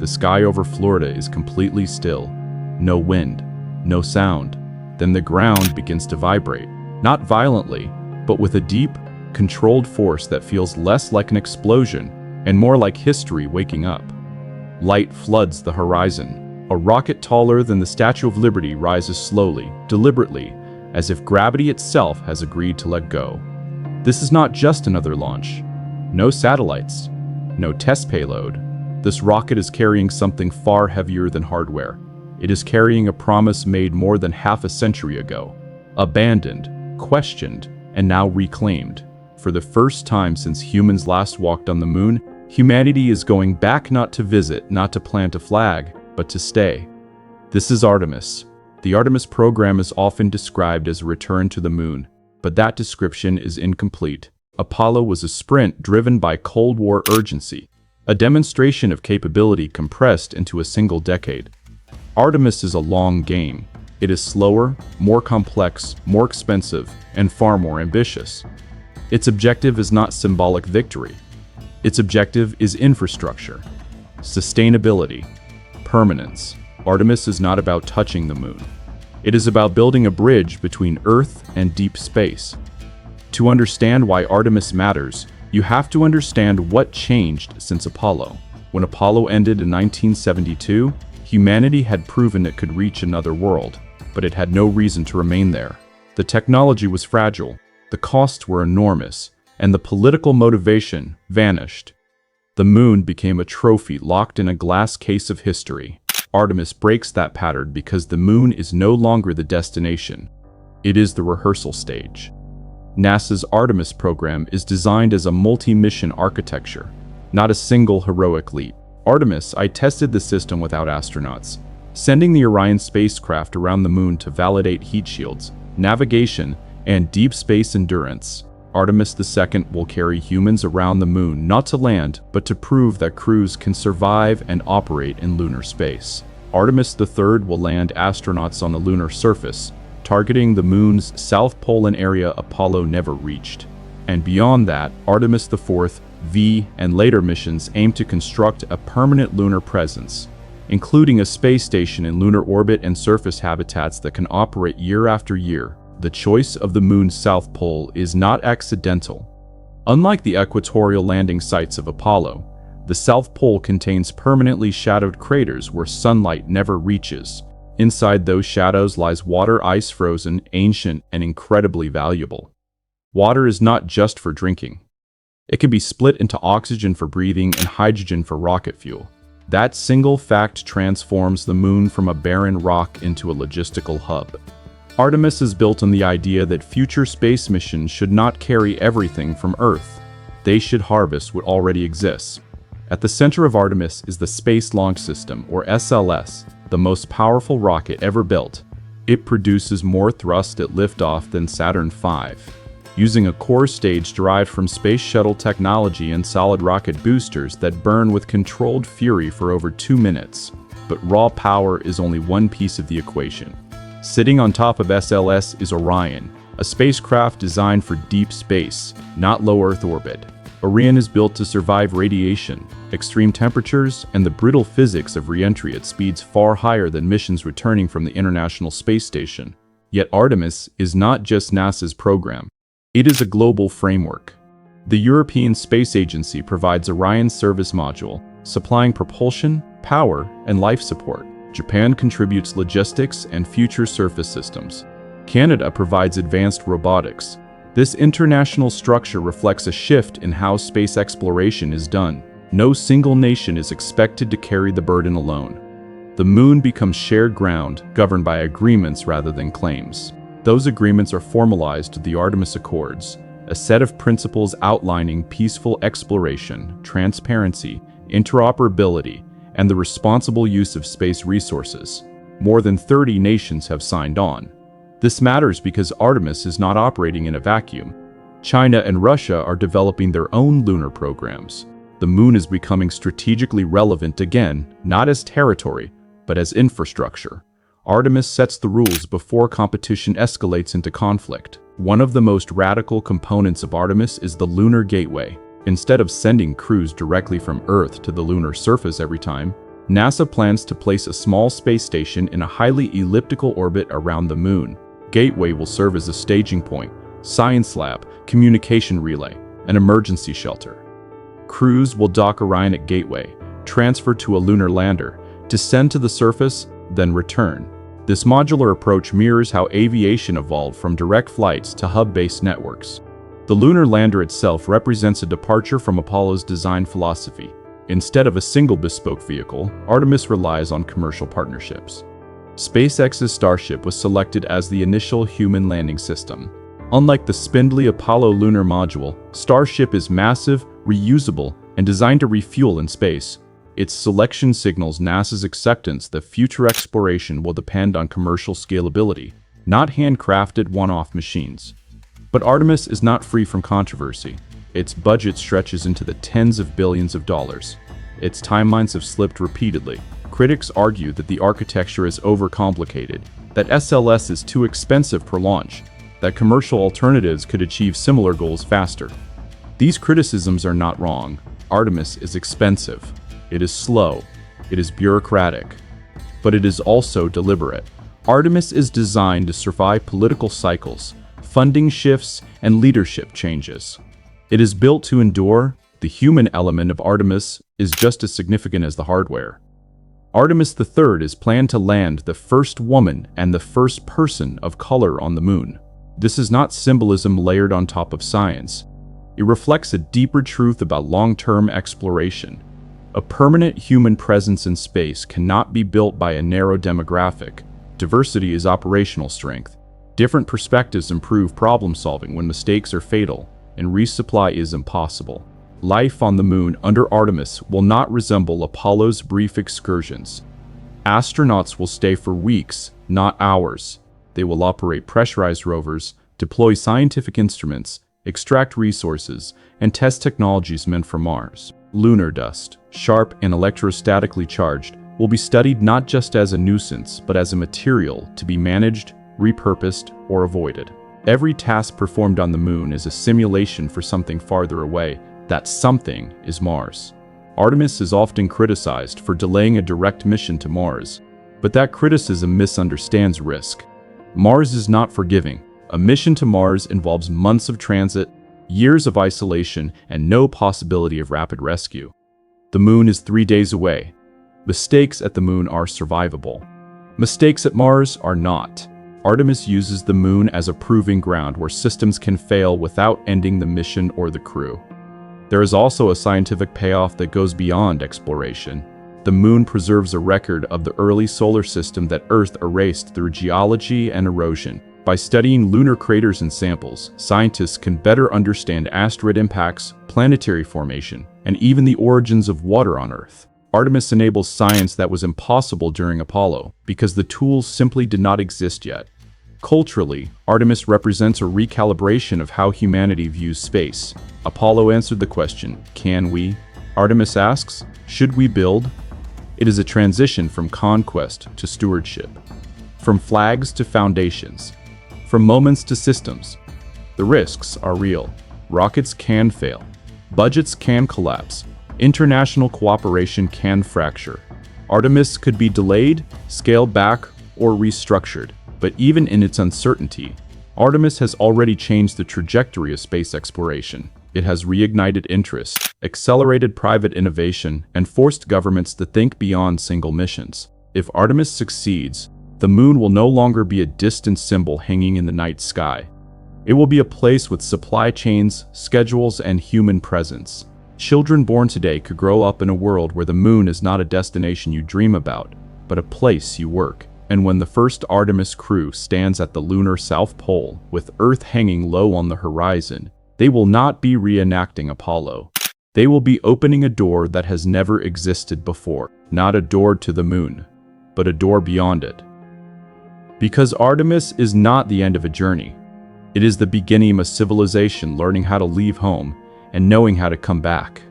The sky over Florida is completely still. No wind, no sound. Then the ground begins to vibrate. Not violently, but with a deep, controlled force that feels less like an explosion and more like history waking up. Light floods the horizon. A rocket taller than the Statue of Liberty rises slowly, deliberately, as if gravity itself has agreed to let go. This is not just another launch. No satellites, no test payload. This rocket is carrying something far heavier than hardware. It is carrying a promise made more than half a century ago. Abandoned, questioned, and now reclaimed. For the first time since humans last walked on the moon, humanity is going back not to visit, not to plant a flag, but to stay. This is Artemis. The Artemis program is often described as a return to the moon, but that description is incomplete. Apollo was a sprint driven by Cold War urgency, a demonstration of capability compressed into a single decade. Artemis is a long game. It is slower, more complex, more expensive, and far more ambitious. Its objective is not symbolic victory. Its objective is infrastructure, sustainability, permanence. Artemis is not about touching the moon. It is about building a bridge between Earth and deep space. To understand why Artemis matters, you have to understand what changed since Apollo. When Apollo ended in 1972, humanity had proven it could reach another world, but it had no reason to remain there. The technology was fragile, the costs were enormous, and the political motivation vanished. The moon became a trophy locked in a glass case of history. Artemis breaks that pattern because the moon is no longer the destination. It is the rehearsal stage. NASA's Artemis program is designed as a multi-mission architecture, not a single heroic leap. Artemis, I tested the system without astronauts, sending the Orion spacecraft around the moon to validate heat shields, navigation, and deep space endurance. Artemis II will carry humans around the moon not to land, but to prove that crews can survive and operate in lunar space. Artemis III will land astronauts on the lunar surface, targeting the moon's south pole, an area Apollo never reached. And beyond that, Artemis IV, V, and later missions aim to construct a permanent lunar presence, including a space station in lunar orbit and surface habitats that can operate year after year. The choice of the moon's south pole is not accidental. Unlike the equatorial landing sites of Apollo, the south pole contains permanently shadowed craters where sunlight never reaches. Inside those shadows lies water, ice frozen, ancient, and incredibly valuable. Water is not just for drinking. It can be split into oxygen for breathing and hydrogen for rocket fuel. That single fact transforms the moon from a barren rock into a logistical hub. Artemis is built on the idea that future space missions should not carry everything from Earth. They should harvest what already exists. At the center of Artemis is the Space Launch System, or SLS, the most powerful rocket ever built. It produces more thrust at liftoff than Saturn V. Using a core stage derived from space shuttle technology and solid rocket boosters that burn with controlled fury for over 2 minutes. But raw power is only one piece of the equation. Sitting on top of SLS is Orion, a spacecraft designed for deep space, not low Earth orbit. Orion is built to survive radiation, extreme temperatures, and the brittle physics of re-entry at speeds far higher than missions returning from the International Space Station. Yet Artemis is not just NASA's program. It is a global framework. The European Space Agency provides Orion's service module, supplying propulsion, power, and life support. Japan contributes logistics and future surface systems. Canada provides advanced robotics. This international structure reflects a shift in how space exploration is done. No single nation is expected to carry the burden alone. The moon becomes shared ground, governed by agreements rather than claims. Those agreements are formalized with the Artemis Accords, a set of principles outlining peaceful exploration, transparency, interoperability, and the responsible use of space resources. More than 30 nations have signed on. This matters because Artemis is not operating in a vacuum. China and Russia are developing their own lunar programs. The moon is becoming strategically relevant again, not as territory, but as infrastructure. Artemis sets the rules before competition escalates into conflict. One of the most radical components of Artemis is the Lunar Gateway. Instead of sending crews directly from Earth to the lunar surface every time, NASA plans to place a small space station in a highly elliptical orbit around the Moon. Gateway will serve as a staging point, science lab, communication relay, and emergency shelter. Crews will dock Orion at Gateway, transfer to a lunar lander, descend to the surface, then return. This modular approach mirrors how aviation evolved from direct flights to hub-based networks. The lunar lander itself represents a departure from Apollo's design philosophy. Instead of a single bespoke vehicle, Artemis relies on commercial partnerships. SpaceX's Starship was selected as the initial human landing system. Unlike the spindly Apollo lunar module, Starship is massive, reusable, and designed to refuel in space. Its selection signals NASA's acceptance that future exploration will depend on commercial scalability, not handcrafted one-off machines. But Artemis is not free from controversy. Its budget stretches into the tens of billions of dollars. Its timelines have slipped repeatedly. Critics argue that the architecture is overcomplicated, that SLS is too expensive per launch, that commercial alternatives could achieve similar goals faster. These criticisms are not wrong. Artemis is expensive. It is slow. It is bureaucratic. But it is also deliberate. Artemis is designed to survive political cycles, funding shifts, and leadership changes. It is built to endure. The human element of Artemis is just as significant as the hardware. Artemis III is planned to land the first woman and the first person of color on the Moon. This is not symbolism layered on top of science. It reflects a deeper truth about long-term exploration. A permanent human presence in space cannot be built by a narrow demographic. Diversity is operational strength. Different perspectives improve problem-solving when mistakes are fatal, and resupply is impossible. Life on the Moon under Artemis will not resemble Apollo's brief excursions. Astronauts will stay for weeks, not hours. They will operate pressurized rovers, deploy scientific instruments, extract resources, and test technologies meant for Mars. Lunar dust, sharp and electrostatically charged, will be studied not just as a nuisance, but as a material to be managed, repurposed, or avoided. Every task performed on the Moon is a simulation for something farther away. That something is Mars. Artemis is often criticized for delaying a direct mission to Mars, but that criticism misunderstands risk. Mars is not forgiving. A mission to Mars involves months of transit, years of isolation, and no possibility of rapid rescue. The Moon is 3 days away. Mistakes at the Moon are survivable. Mistakes at Mars are not. Artemis uses the Moon as a proving ground where systems can fail without ending the mission or the crew. There is also a scientific payoff that goes beyond exploration. The Moon preserves a record of the early solar system that Earth erased through geology and erosion. By studying lunar craters and samples, scientists can better understand asteroid impacts, planetary formation, and even the origins of water on Earth. Artemis enables science that was impossible during Apollo, because the tools simply did not exist yet. Culturally, Artemis represents a recalibration of how humanity views space. Apollo answered the question, can we? Artemis asks, should we build? It is a transition from conquest to stewardship, from flags to foundations, from moments to systems. The risks are real. Rockets can fail. Budgets can collapse. International cooperation can fracture. Artemis could be delayed, scaled back, or restructured. But even in its uncertainty, Artemis has already changed the trajectory of space exploration. It has reignited interest, accelerated private innovation, and forced governments to think beyond single missions. If Artemis succeeds, the Moon will no longer be a distant symbol hanging in the night sky. It will be a place with supply chains, schedules, and human presence. Children born today could grow up in a world where the Moon is not a destination you dream about, but a place you work. And when the first Artemis crew stands at the lunar South Pole, with Earth hanging low on the horizon, they will not be reenacting Apollo. They will be opening a door that has never existed before. Not a door to the Moon, but a door beyond it. Because Artemis is not the end of a journey. It is the beginning of a civilization learning how to leave home and knowing how to come back.